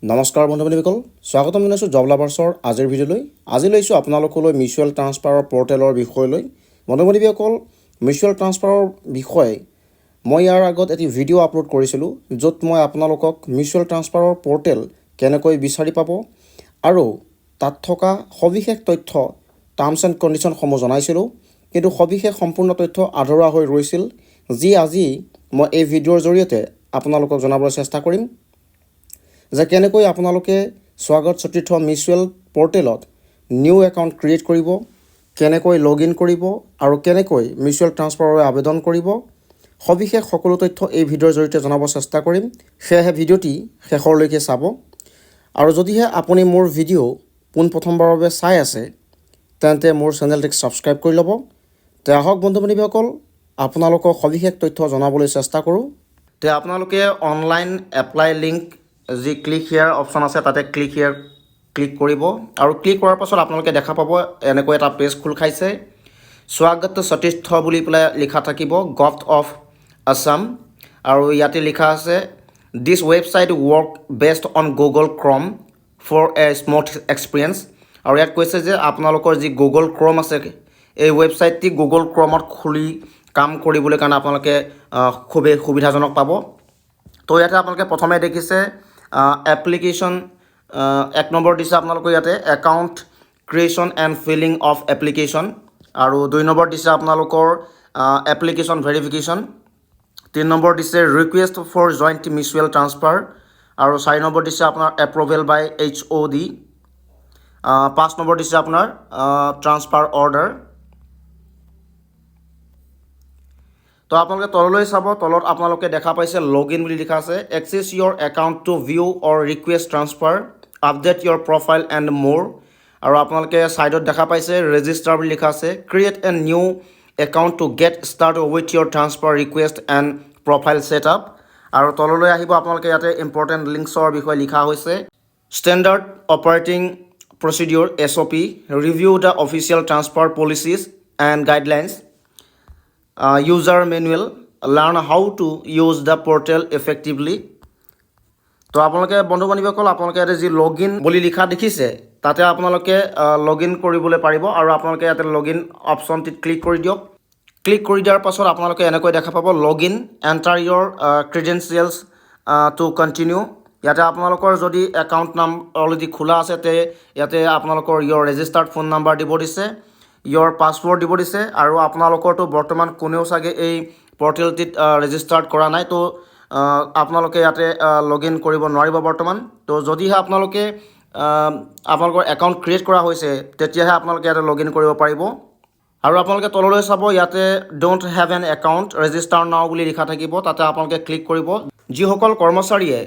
নমস্কাৰ বন্ধু-বান্ধৱীসকল, স্বাগতম জনাইছোঁ জব লাভাৰ্ছৰ আজিৰ ভিডিঅ'লৈ। আজি লৈছোঁ আপোনালোকলৈ মিউচুৱেল ট্ৰান্সফাৰৰ পৰ্টেলৰ বিষয়লৈ। বন্ধু-বান্ধৱীসকল, মিউচুৱেল ট্ৰান্সফাৰৰ বিষয়ে মই ইয়াৰ আগত এটি ভিডিঅ' আপলোড কৰিছিলোঁ, য'ত মই আপোনালোকক মিউচুৱেল ট্ৰান্সফাৰৰ পৰ্টেল কেনেকৈ বিচাৰি পাব আৰু তাত থকা সবিশেষ তথ্য টাৰ্মছ এণ্ড কণ্ডিশ্যনসমূহ জনাইছিলোঁ। কিন্তু সবিশেষ সম্পূৰ্ণ তথ্য আধৰুৱা হৈ ৰৈছিল, যি আজি মই এই ভিডিঅ'ৰ জৰিয়তে আপোনালোকক জনাবলৈ চেষ্টা কৰিম যে কেনেকৈ আপোনালোকে স্বাগত সতীৰ্থ মিউচুৱেল পৰ্টেলত নিউ একাউণ্ট ক্ৰিয়েট কৰিব, কেনেকৈ লগ ইন কৰিব আৰু কেনেকৈ মিউচুৱেল ট্ৰান্সফাৰৰ বাবে আবেদন কৰিব, সবিশেষ সকলো তথ্য এই ভিডিঅ'ৰ জৰিয়তে জনাব চেষ্টা কৰিম। সেয়েহে ভিডিঅ'টি শেষৰলৈকে চাব। আৰু যদিহে আপুনি মোৰ ভিডিঅ' পোনপ্ৰথমবাৰৰ বাবে চাই আছে, তেন্তে মোৰ চেনেলটিক ছাবস্ক্ৰাইব কৰি ল'ব। তে আহক বন্ধু-বান্ধৱীসকল, আপোনালোকক সবিশেষ তথ্য জনাবলৈ চেষ্টা কৰোঁ। তে আপোনালোকে অনলাইন এপ্লাই লিংক যি ক্লিক হিয়াৰ অপশ্যন আছে, তাতে ক্লিক হিয়াৰ ক্লিক কৰিব আৰু ক্লিক কৰাৰ পাছত আপোনালোকে দেখা পাব এনেকৈ এটা পেজ খোল খাইছে। স্বাগত সতীৰ্থ বুলি পেলাই লিখা থাকিব, গভৰ্ণমেণ্ট অফ আছাম, আৰু ইয়াতে লিখা আছে this website work best on Google Chrome for a smooth experience. আৰু ইয়াত কৈছে যে আপোনালোকৰ যি গুগল ক্ৰম আছে, এই ৱেবছাইটটি গুগল ক্ৰমত খুলি কাম কৰিবলৈ কাৰণে আপোনালোকে খুবেই সুবিধাজনক পাব। তো ইয়াতে আপোনালোকে প্ৰথমে দেখিছে এপ্লিকেশ্যন, 1 নম্বৰ দিছে আপোনালোকৰ ইয়াতে account creation and filling of application, আৰু 2 নম্বৰ দিছে আপোনালোকৰ এপ্লিকেশ্যন ভেৰিফিকেশ্যন, 3 নম্বৰ দিছে request for joint mutual transfer, আৰু 4 নম্বৰ দিছে আপোনাৰ এপ্ৰুভেল বাই HOD, 5 নম্বৰ দিছে আপোনাৰ ট্ৰান্সফাৰ অৰ্ডাৰ। তো আপোনালোকে তললৈ চাব, তলত আপোনালোকে দেখা পাইছে লগ ইন বুলি লিখা আছে। Access your account to view or request transfer, update your profile and more. আৰু আপোনালোকে ছাইডত দেখা পাইছে ৰেজিষ্টাৰ বুলি লিখা আছে। Create a new account to get start with your transfer request and profile set up. আৰু তললৈ আহিব আপোনালোকে ইয়াতে ইম্পৰ্টেণ্ট লিংকছৰ বিষয়ে লিখা হৈছে। Standard operating procedure SOP, review the official transfer policies and guidelines, user manual, learn how to use the portal effectively. তো আপোনালোকে বন্ধু-বান্ধৱীসকল, আপোনালোকে ইয়াতে যি লগ ইন বুলি লিখা দেখিছে, তাতে আপোনালোকে লগ ইন কৰিবলৈ পাৰিব। আৰু আপোনালোকে ইয়াতে লগ ইন অপশ্যনটিত ক্লিক কৰি দিয়ক। ক্লিক কৰি দিয়াৰ পাছত আপোনালোকে এনেকৈ দেখা পাব log in, enter your credentials to continue. ইয়াতে আপোনালোকৰ যদি একাউণ্ট নাম অলৰেডি খোলা আছে, তে ইয়াতে আপোনালোকৰ ইয়ৰ ৰেজিষ্টাৰ্ড ফোন নাম্বাৰ দিব দিছে, ইয়ৰ পাছৱৰ্ড দিব দিছে। আৰু আপোনালোকৰতো বৰ্তমান কোনেও চাগে এই পৰ্টেলটিত ৰেজিষ্টাৰ্ড কৰা নাই, তো আপোনালোকে ইয়াতে লগ ইন কৰিব নোৱাৰিব বৰ্তমান। তো যদিহে আপোনালোকে আপোনালোকৰ একাউণ্ট ক্ৰিয়েট কৰা হৈছে, তেতিয়াহে আপোনালোকে ইয়াতে লগ ইন কৰিব পাৰিব। আৰু আপোনালোকে তললৈ চাব, ইয়াতে don't have N account register নাও বুলি লিখা থাকিব, তাতে আপোনালোকে ক্লিক কৰিব। যিসকল কৰ্মচাৰীয়ে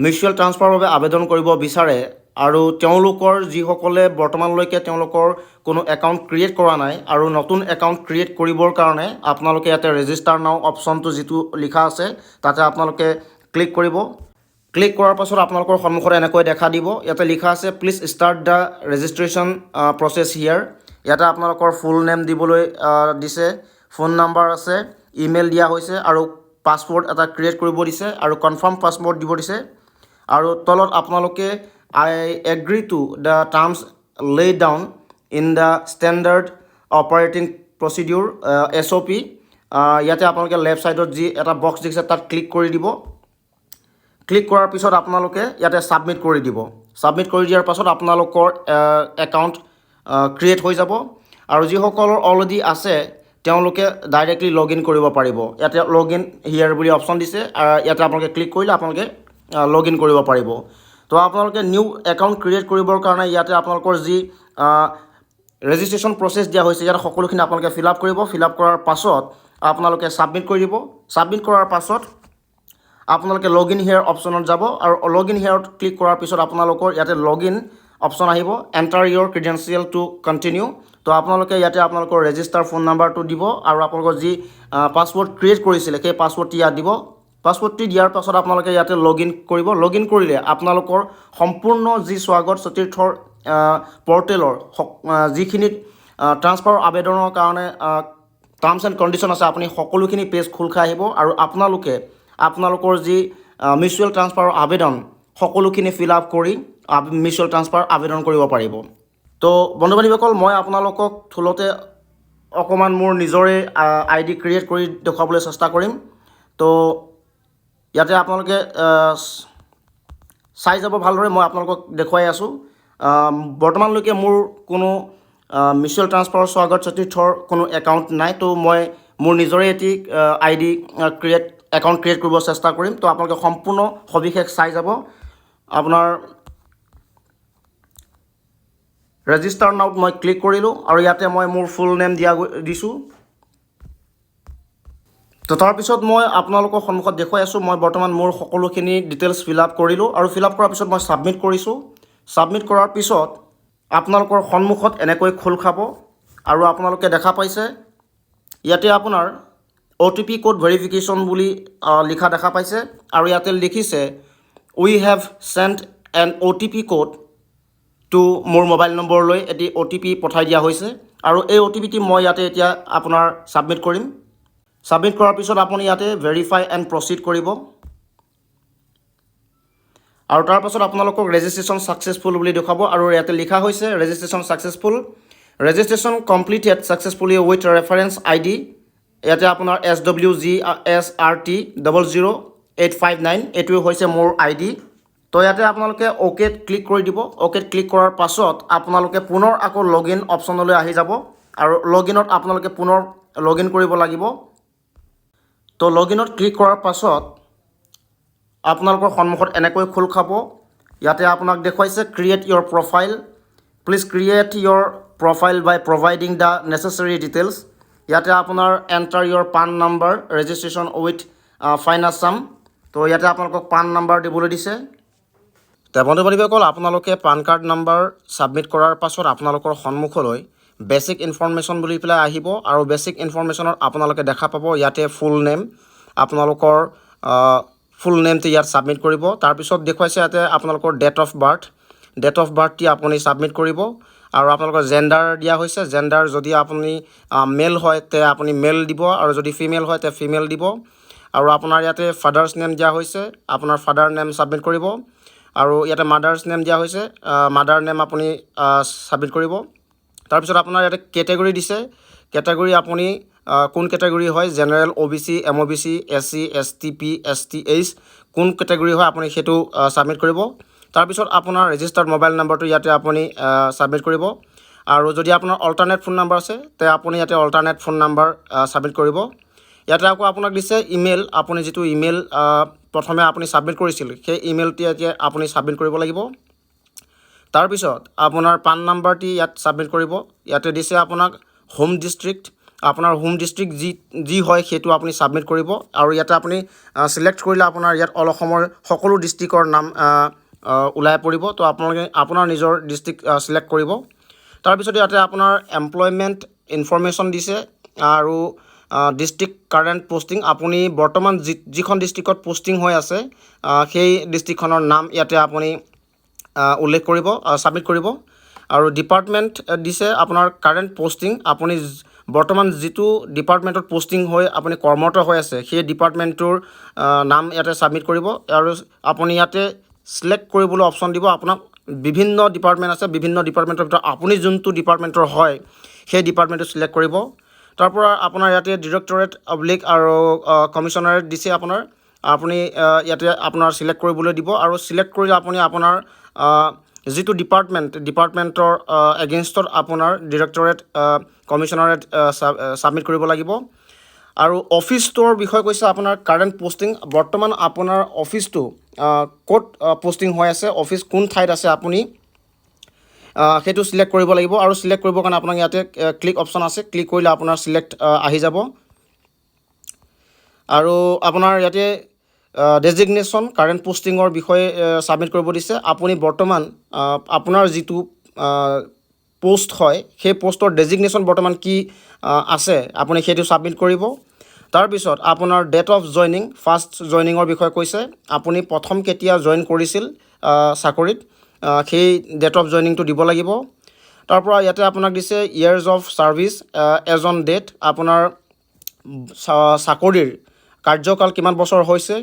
মিউচুৱেল ট্ৰান্সফাৰৰ বাবে আবেদন কৰিব বিচাৰে আৰু তেওঁলোকৰ যিসকলে বৰ্তমানলৈকে তেওঁলোকৰ কোনো একাউণ্ট ক্ৰিয়েট কৰা নাই আৰু নতুন একাউণ্ট ক্ৰিয়েট কৰিবৰ কাৰণে আপোনালোকে ইয়াতে ৰেজিষ্টাৰ নাও অপশ্যনটো যিটো লিখা আছে, তাতে আপোনালোকে ক্লিক কৰিব। ক্লিক কৰাৰ পাছত আপোনালোকৰ সন্মুখত এনেকৈ দেখা দিব, ইয়াতে লিখা আছে please start the registration process here. ইয়াতে আপোনালোকৰ ফুল নেম দিবলৈ দিছে, ফোন নাম্বাৰ আছে, ইমেইল দিয়া হৈছে, আৰু পাছৱৰ্ড এটা ক্ৰিয়েট কৰিব দিছে, আৰু কনফাৰ্ম পাছৱৰ্ড দিব দিছে। আৰু তলত আপোনালোকে আই agri to the terms lay down in the standard operating procedure SOP। ইয়াতে আপোনালোকে লেফ্ট ছাইডত যি এটা বক্স দিছে, তাত ক্লিক কৰি দিব। ক্লিক কৰাৰ পিছত আপোনালোকে ইয়াতে ছাবমিট কৰি দিব। ছাবমিট কৰি দিয়াৰ পাছত আপোনালোকৰ একাউণ্ট ক্ৰিয়েট হৈ যাব। আৰু যিসকলৰ অলৰেডি আছে, তেওঁলোকে ডাইৰেক্টলি লগ ইন কৰিব পাৰিব। ইয়াতে লগ ইন হিয়াৰ বুলি অপশ্যন দিছে, ইয়াতে আপোনালোকে ক্লিক কৰিলে আপোনালোকে লগ ইন কৰিব পাৰিব। তো আপোনালোকে নিউ একাউণ্ট ক্ৰিয়েট কৰিবৰ কাৰণে ইয়াতে আপোনালোকৰ যি ৰেজিষ্ট্ৰেশ্যন প্ৰচেছ দিয়া হৈছে, ইয়াতে সকলোখিনি আপোনালোকে ফিল আপ কৰিব। ফিল আপ কৰাৰ পাছত আপোনালোকে ছাবমিট কৰি দিব। ছাবমিট কৰাৰ পাছত আপোনালোকে লগ ইন হিয়াৰ অপশ্যনত যাব, আৰু লগ ইন হিয়াৰত ক্লিক কৰাৰ পিছত আপোনালোকৰ ইয়াতে লগ ইন অপশ্যন আহিব, এণ্টাৰ ইয়ৰ ক্ৰিডেঞ্চিয়েল টু কণ্টিনিউ। তো আপোনালোকে ইয়াতে আপোনালোকৰ ৰেজিষ্টাৰ ফোন নাম্বাৰটো দিব, আৰু আপোনালোকৰ যি পাছৱৰ্ড ক্ৰিয়েট কৰিছিলে, সেই পাছৱৰ্ডটি ইয়াত দিব। পাছৱৰ্ডটি দিয়াৰ পাছত আপোনালোকে ইয়াতে লগ ইন কৰিব। লগ ইন কৰিলে আপোনালোকৰ সম্পূৰ্ণ যি স্বাগত সতীৰ্থৰ পৰ্টেলৰ যিখিনিত ট্ৰান্সফাৰ আবেদনৰ কাৰণে টাৰ্মছ এণ্ড কণ্ডিশ্যন আছে, আপুনি সকলোখিনি পেজ খোল খাই আহিব। আৰু আপোনালোকৰ যি মিউচুৱেল ট্ৰান্সফাৰৰ আবেদন সকলোখিনি ফিল আপ কৰি মিউচুৱেল ট্ৰান্সফাৰ আবেদন কৰিব পাৰিব। তো বন্ধু বান্ধৱীসকল, মই আপোনালোকক থুলতে অকণমান মোৰ নিজৰে আই ডি ক্ৰিয়েট কৰি দেখুৱাবলৈ চেষ্টা কৰিম। তো ইয়াতে আপোনালোকে চাই যাব ভালদৰে, মই আপোনালোকক দেখুৱাই আছোঁ। বৰ্তমানলৈকে মোৰ কোনো মিউচুৱেল ট্ৰান্সফাৰ স্বাগত সতীৰ্থৰ কোনো একাউণ্ট নাই। তো মই মোৰ নিজৰে এটি আই ডি একাউণ্ট ক্ৰিয়েট কৰিব চেষ্টা কৰিম। তো আপোনালোকে সম্পূৰ্ণ সবিশেষ চাই যাব। আপোনাৰ ৰেজিষ্টাৰ নাওত মই ক্লিক কৰিলোঁ আৰু ইয়াতে মই মোৰ ফুল নেম দিছোঁ। তো তাৰপিছত মই আপোনালোকৰ সন্মুখত দেখুৱাই আছোঁ, মই বৰ্তমান মোৰ সকলোখিনি ডিটেইলছ ফিল আপ কৰিলোঁ আৰু ফিল আপ কৰাৰ পিছত মই ছাবমিট কৰিছোঁ। ছাবমিট কৰাৰ পিছত আপোনালোকৰ সন্মুখত এনেকৈ খোল খাব আৰু আপোনালোকে দেখা পাইছে ইয়াতে আপোনাৰ OTP কোড ভেৰিফিকেশ্যন বুলি লিখা দেখা পাইছে আৰু ইয়াতে লিখিছে we have sent an OTP code to মোৰ মোবাইল নম্বৰলৈ এটি OTP পঠাই দিয়া হৈছে আৰু এই OTPটি মই ইয়াতে এতিয়া আপোনাৰ ছাবমিট কৰিম। ছাবমিট কৰাৰ পিছত আপুনি ইয়াতে ভেৰিফাই এণ্ড প্ৰচিড কৰিব আৰু তাৰ পাছত আপোনালোকক ৰেজিষ্ট্ৰেশ্যন ছাকচেছফুল বুলি দেখুৱাব আৰু ইয়াতে লিখা হৈছে registration successful, registration completed successfully with reference ID। ইয়াতে আপোনাৰ SWGSRT000859 এইটোৱে হৈছে মোৰ ID। তো ইয়াতে আপোনালোকে অ'কেত ক্লিক কৰি দিব। অ'কেত ক্লিক কৰাৰ পাছত আপোনালোকে পুনৰ আকৌ লগ ইন অপশ্যনলৈ আহি যাব আৰু লগ ইনত আপোনালোকে পুনৰ লগ ইন কৰিব লাগিব। তো লগ ইনত ক্লিক কৰাৰ পাছত আপোনালোকৰ সন্মুখত এনেকৈ খোল খাব। ইয়াতে আপোনাক দেখুৱাইছে create your profile, please create your profile by providing the necessary details. ইয়াতে আপোনাৰ enter your PAN number, registration with fine Assam. তো ইয়াতে আপোনালোকক পান নাম্বাৰ দিবলৈ দিছে। বন্ধু বান্ধৱীসকল, আপোনালোকে পান কাৰ্ড নাম্বাৰ ছাবমিট কৰাৰ পাছত আপোনালোকৰ সন্মুখলৈ বেছিক ইনফৰমেশ্যন বুলি পেলাই আহিব আৰু বেছিক ইনফৰমেশ্যনত আপোনালোকে দেখা পাব ইয়াতে ফুল নেম, আপোনালোকৰ ফুল নেমটো ইয়াত ছাবমিট কৰিব। তাৰপিছত দেখুৱাইছে ইয়াতে আপোনালোকৰ ডেট অফ বাৰ্থটি আপুনি ছাবমিট কৰিব আৰু আপোনালোকৰ জেণ্ডাৰ দিয়া হৈছে। জেণ্ডাৰ যদি আপুনি মেল হয় তে আপুনি মেল দিব আৰু যদি ফিমেল হয় তে ফিমেল দিব আৰু আপোনাৰ ইয়াতে ফাদাৰ্ছ নেম দিয়া হৈছে, আপোনাৰ ফাদাৰ নেম ছাবমিট কৰিব আৰু ইয়াতে মাদাৰ্ছ নেম দিয়া হৈছে, মাদাৰ নেম আপুনি ছাবমিট কৰিব। তাৰপিছত আপোনাৰ ইয়াতে কেটেগৰী দিছে, কেটেগৰী আপুনি কোন কেটেগৰী হয়, general, OBC, MOBC, SC, ST, PST, H কোন কেটেগৰী হয় আপুনি সেইটো ছাবমিট কৰিব। তাৰপিছত আপোনাৰ ৰেজিষ্টাৰ্ড মোবাইল নম্বৰটো ইয়াতে আপুনি ছাবমিট কৰিব আৰু যদি আপোনাৰ অল্টাৰনেট ফোন নাম্বাৰ আছে তে আপুনি ইয়াতে অল্টাৰনেট ফোন নাম্বাৰ ছাবমিট কৰিব। ইয়াতে আকৌ আপোনাক দিছে ইমেইল, আপুনি যিটো ইমেইল প্ৰথমে আপুনি ছাবমিট কৰিছিল সেই ইমেইলটি এতিয়া আপুনি ছাবমিট কৰিব লাগিব। তাৰপিছত আপোনাৰ পান নাম্বাৰটি ইয়াত ছাবমিট কৰিব। ইয়াতে দিছে আপোনাক হোম ডিষ্ট্ৰিক্ট, আপোনাৰ হোম ডিষ্ট্ৰিক্ট যি হয় সেইটো আপুনি ছাবমিট কৰিব আৰু ইয়াতে আপুনি ছিলেক্ট কৰিলে আপোনাৰ ইয়াত অল অসমৰ সকলো ডিষ্ট্ৰিক্টৰ নাম ওলাই পৰিব। তো আপোনালোকে আপোনাৰ নিজৰ ডিষ্ট্ৰিক্ট ছিলেক্ট কৰিব। তাৰপিছত ইয়াতে আপোনাৰ এমপ্লয়মেণ্ট ইনফৰমেশ্যন দিছে আৰু ডিষ্ট্ৰিক্ট কাৰেণ্ট পষ্টিং, আপুনি বৰ্তমান যিখন ডিষ্ট্ৰিক্টত পষ্টিং হৈ আছে সেই ডিষ্ট্ৰিক্টখনৰ নাম ইয়াতে আপুনি উল্লেখ কৰিব, ছাবমিট কৰিব আৰু ডিপাৰ্টমেণ্ট দিছে আপোনাৰ কাৰেণ্ট পষ্টিং, আপুনি বৰ্তমান যিটো ডিপাৰ্টমেণ্টত পষ্টিং হৈ আপুনি কৰ্মৰত হৈ আছে সেই ডিপাৰ্টমেণ্টটোৰ নাম ইয়াতে ছাবমিট কৰিব আৰু আপুনি ইয়াতে ছিলেক্ট কৰিবলৈ অপশ্যন দিব। আপোনাক বিভিন্ন ডিপাৰ্টমেণ্ট আছে, বিভিন্ন ডিপাৰ্টমেণ্টৰ ভিতৰত আপুনি যোনটো ডিপাৰ্টমেণ্টৰ হয় সেই ডিপাৰ্টমেণ্টটো ছিলেক্ট কৰিব। তাৰপৰা আপোনাৰ ইয়াতে ডিৰেক্টৰেট অব্লিক আৰু কমিশ্যনাৰেট দিছে আপোনাৰ, আপুনি ইয়াতে আপোনাৰ ছিলেক্ট কৰিবলৈ দিব আৰু ছিলেক্ট কৰিলে আপুনি আপোনাৰ যিটো ডিপাৰ্টমেণ্টৰ এগেইনষ্টত আপোনাৰ ডিৰেক্টৰেট কমিশ্যনাৰেট ছাবমিট কৰিব লাগিব। আৰু অফিচটোৰ বিষয়ে কৈছে আপোনাৰ কাৰেণ্ট পষ্টিং, বৰ্তমান আপোনাৰ অফিচটো ক'ত পষ্টিং হৈ আছে, অফিচ কোন ঠাইত আছে আপুনি সেইটো ছিলেক্ট কৰিব লাগিব আৰু ছিলেক্ট কৰিবৰ কাৰণে আপোনাক ইয়াতে ক্লিক অপশ্যন আছে, ক্লিক কৰিলে আপোনাৰ ছিলেক্ট আহি যাব আৰু আপোনাৰ ইয়াতে ডেজিগনেশ্যন কাৰেণ্ট পষ্টিঙৰ বিষয়ে ছাবমিট কৰিব দিছে। আপুনি বৰ্তমান আপোনাৰ যিটো পোষ্ট হয় সেই পোষ্টৰ ডেজিগনেশ্যন বৰ্তমান কি আছে আপুনি সেইটো ছাবমিট কৰিব। তাৰপিছত আপোনাৰ ডেট অফ জইনিং, ফাৰ্ষ্ট জইনিঙৰ বিষয়ে কৈছে, আপুনি প্ৰথম কেতিয়া জইন কৰিছিল চাকৰিত সেই ডেট অফ জইনিংটো দিব লাগিব। তাৰপৰা ইয়াতে আপোনাক দিছে years of service as on date, আপোনাৰ চাকৰিৰ কাৰ্যকাল কিমান বছৰ হৈছে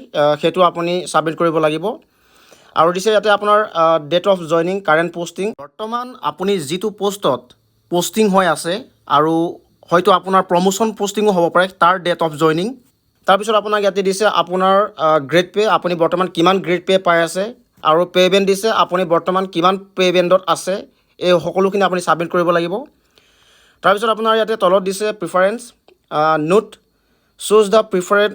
সেইটো আপুনি ছাবমিট কৰিব লাগিব আৰু দিছে ইয়াতে আপোনাৰ date of joining current posting বৰ্তমান আপুনি যিটো পোষ্টত পোষ্টিং হৈ আছে আৰু হয়তো আপোনাৰ প্ৰমোশ্যন পোষ্টিঙো হ'ব পাৰে তাৰ ডেট অফ জইনিং তাৰপিছত আপোনাক ইয়াতে দিছে আপোনাৰ গ্ৰেড পে আপুনি বৰ্তমান কিমান গ্ৰেড পে পাই আছে আৰু পে বেণ্ড দিছে আপুনি বৰ্তমান কিমান পে বেণ্ডত আছে এই সকলোখিনি আপুনি ছাবমিট কৰিব লাগিব তাৰপিছত আপোনাৰ ইয়াতে তলত দিছে preference note choose the preferred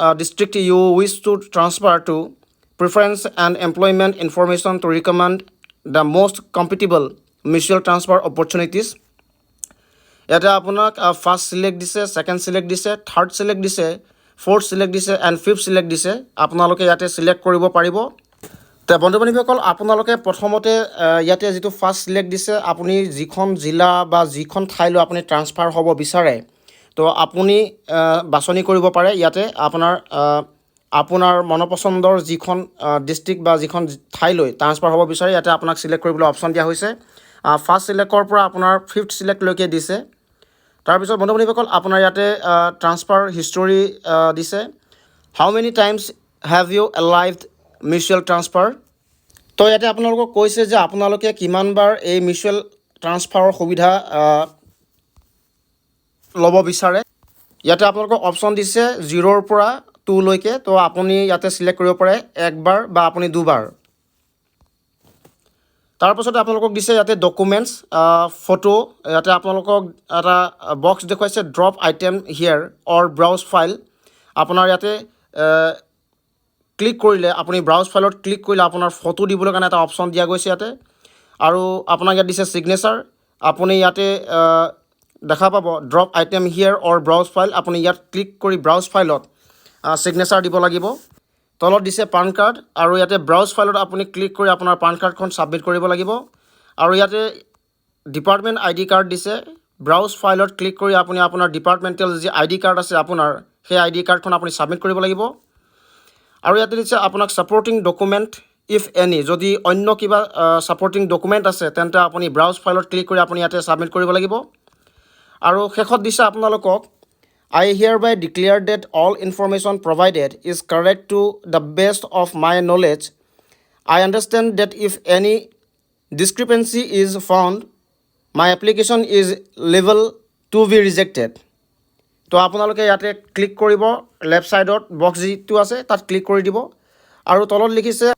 district you wish to transfer to preference and employment information to recommend the most compatible mutual transfer opportunities ইয়াতে আপোনাক ফাৰ্ষ্ট সিলেক্ট দিছে সেকেন্ড সিলেক্ট দিছে থাৰ্ড সিলেক্ট দিছে ফ'ৰ্থ সিলেক্ট দিছে and fifth select দিছে আপোনালোকে ইয়াতে select কৰিব পাৰিব তে বন্ধু-বান্ধৱীসকল আপোনালোকে প্ৰথমতে ইয়াতে যিটো ফাৰ্ষ্ট সিলেক্ট দিছে আপুনি যিখন জিলা বা যিখন ঠাইলৈ আপুনি ট্ৰান্সফাৰ হ'ব বিচাৰে তো আপুনি বাছনি কৰিব পাৰে ইয়াতে আপোনাৰ মনপচন্দৰ যিখন ডিষ্ট্ৰিক্ট বা যিখন ঠাইলৈ ট্ৰান্সফাৰ হ'ব বিচাৰে ইয়াতে আপোনাক সিলেক্ট কৰিবলৈ অপশ্যন দিয়া হৈছে ফাৰ্ষ্ট সিলেক্টৰ পৰা আপোনাৰ ফিফথ সিলেক্টলৈকে দিছে তাৰপিছত বন্ধু-বান্ধৱীসকল আপোনাৰ ইয়াতে ট্ৰান্সফাৰ হিষ্টৰী দিছে how many times have you availed mutual transfer তো ইয়াতে আপোনালোকক কৈছে যে আপোনালোকে কিমানবাৰ এই মিউচুৱেল ট্ৰান্সফাৰৰ সুবিধা ল'ব বিচাৰে ইয়াতে আপোনালোকক অপশ্যন দিছে 0ৰ পৰা 2লৈকে তো আপুনি ইয়াতে সিলেক্ট কৰিব পাৰে একবাৰ বা আপুনি দুবাৰ তাৰপাছতে আপোনালোকক দিছে ইয়াতে ডকুমেণ্টছ ফটো ইয়াতে আপোনালোকক এটা বক্স দেখুৱাইছে ড্ৰপ আইটেম হিয়াৰ অৰ ব্ৰাউজ ফাইল আপোনাৰ ইয়াতে ক্লিক কৰিলে আপুনি ব্ৰাউজ ফাইলত ক্লিক কৰিলে আপোনাৰ ফটো দিবলৈ কাৰণে এটা অপশ্যন দিয়া গৈছে ইয়াতে আৰু আপোনাক ইয়াত দিছে ছিগনেচাৰ আপুনি ইয়াতে দেখা পাব ড্ৰপ আইটেম হিয়াৰ অৰ ব্ৰাউজ ফাইল আপুনি ইয়াত ক্লিক কৰি ব্ৰাউজ ফাইলত ছিগনেচাৰ দিব লাগিব তলত দিছে পান কাৰ্ড আৰু ইয়াতে ব্ৰাউজ ফাইলত আপুনি ক্লিক কৰি আপোনাৰ পান কাৰ্ডখন ছাবমিট কৰিব লাগিব আৰু ইয়াতে ডিপাৰ্টমেণ্ট আইডি কাৰ্ড দিছে ব্ৰাউজ ফাইলত ক্লিক কৰি আপুনি আপোনাৰ ডিপাৰ্টমেণ্টেল যি আইডি কাৰ্ড আছে আপোনাৰ সেই আইডি কাৰ্ডখন আপুনি ছাবমিট কৰিব লাগিব আৰু ইয়াতে দিছে আপোনাক ছাপৰ্টিং ডকুমেণ্ট ইফ এনি যদি অন্য কিবা ছাপৰ্টিং ডকুমেণ্ট আছে তেন্তে আপুনি ব্ৰাউজ ফাইলত ক্লিক কৰি আপুনি ইয়াতে ছাবমিট কৰিব লাগিব আৰু শেষত দিছে আপোনালোকক I hereby declare that all information provided is correct to the best of my knowledge. I understand that if any discrepancy is found, my application is liable to be rejected. তো আপোনালোকে ইয়াতে click কৰিব left সাইডত box যিটো আছে তাত click কৰি দিব আৰু তলত লিখিছে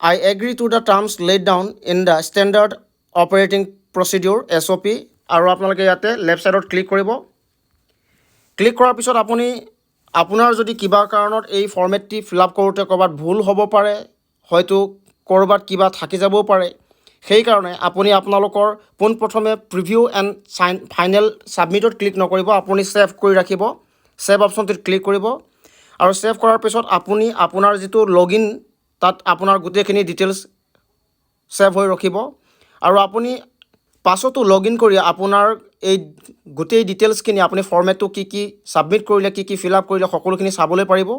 I agree to the terms laid down in the standard operating procedure SOP আৰু আপোনালোকে ইয়াতে লেফ্ট সাইডত ক্লিক কৰিব ক্লিক কৰাৰ পিছত আপুনি আপোনাৰ যদি কিবা কাৰণত এই ফৰ্মেটটি ফিল আপ কৰোঁতে ক'ৰবাত ভুল হ'ব পাৰে হয়তো ক'ৰবাত কিবা থাকি যাবও পাৰে সেইকাৰণে আপুনি আপোনালোকৰ পোনপ্ৰথমে প্ৰিভিউ এণ্ড ফাইনেল ছাবমিটত ক্লিক নকৰিব আপুনি ছেভ কৰি ৰাখিব ছেভ অপশ্যনটোত ক্লিক কৰিব আৰু ছেভ কৰাৰ পিছত আপুনি আপোনাৰ যিটো লগইন তাত আপোনাৰ গোটেইখিনি ডিটেইলছ ছেভ হৈ ৰখিব আৰু আপুনি পাছতো লগইন কৰি আপোনাৰ এই গোটেই ডিটেইলছখিনি আপুনি ফৰ্মেটটো কি ছাবমিট কৰিলে কি ফিল আপ কৰিলে সকলোখিনি চাবলৈ পাৰিব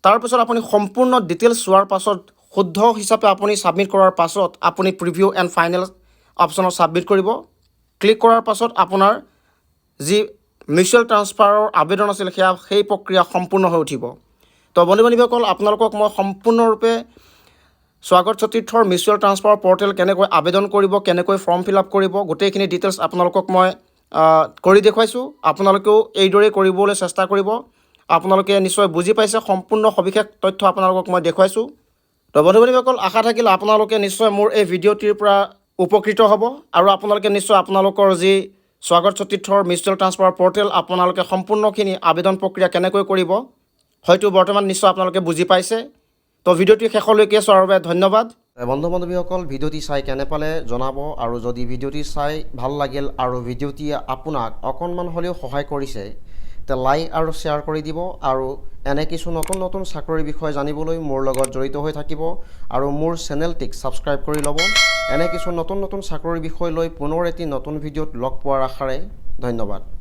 তাৰপিছত আপুনি সম্পূৰ্ণ ডিটেইলছ চোৱাৰ পাছত শুদ্ধ হিচাপে আপুনি ছাবমিট কৰাৰ পাছত আপুনি প্ৰিভিউ এণ্ড ফাইনেল অপশ্যনত ছাবমিট কৰিব ক্লিক কৰাৰ পাছত আপোনাৰ যি মিউচুৱেল ট্ৰান্সফাৰৰ আবেদন আছিল সেই প্ৰক্ৰিয়া সম্পূৰ্ণ হৈ উঠিব তো বন্ধু-বান্ধৱীসকল আপোনালোকক মই সম্পূৰ্ণৰূপে স্বাগত সতীৰ্থৰ মিউচুৱেল ট্ৰান্সফাৰ পৰ্টেল কেনেকৈ আবেদন কৰিব কেনেকৈ ফৰ্ম ফিল আপ কৰিব গোটেইখিনি ডিটেইলছ আপোনালোকক মই কৰি দেখুৱাইছোঁ আপোনালোকেও এইদৰে কৰিবলৈ চেষ্টা কৰিব আপোনালোকে নিশ্চয় বুজি পাইছে সম্পূৰ্ণ সবিশেষ তথ্য আপোনালোকক মই দেখুৱাইছোঁ তো বন্ধু-বান্ধৱীসকল আশা থাকিল আপোনালোকে নিশ্চয় মোৰ এই ভিডিঅ'টিৰ পৰা উপকৃত হ'ব আৰু আপোনালোকে নিশ্চয় আপোনালোকৰ যি স্বাগত সতীৰ্থৰ মিউচুৱেল ট্ৰান্সফাৰ পৰ্টেল আপোনালোকে সম্পূৰ্ণখিনি আবেদন প্ৰক্ৰিয়া কেনেকৈ কৰিব হয়তো বৰ্তমান নিশ্চয় আপোনালোকে বুজি পাইছে তো ভিডিঅ'টি শেষলৈকে চোৱাৰ বাবে ধন্যবাদ বন্ধু-বান্ধৱীসকল ভিডিঅ'টি চাই কেনে পালে জনাব আৰু যদি ভিডিঅ'টি চাই ভাল লাগিল আৰু ভিডিঅ'টিয়ে আপোনাক অকণমান হ'লেও সহায় কৰিছে তে লাইক আৰু শ্বেয়াৰ কৰি দিব আৰু এনে কিছু নতুন নতুন চাকৰিৰ বিষয়ে জানিবলৈ মোৰ লগত জড়িত হৈ থাকিব আৰু মোৰ চেনেলটিক ছাবস্ক্ৰাইব কৰি ল'ব এনে কিছু নতুন নতুন চাকৰিৰ বিষয় লৈ পুনৰ এটি নতুন ভিডিঅ'ত লগ পোৱাৰ আশাৰে ধন্যবাদ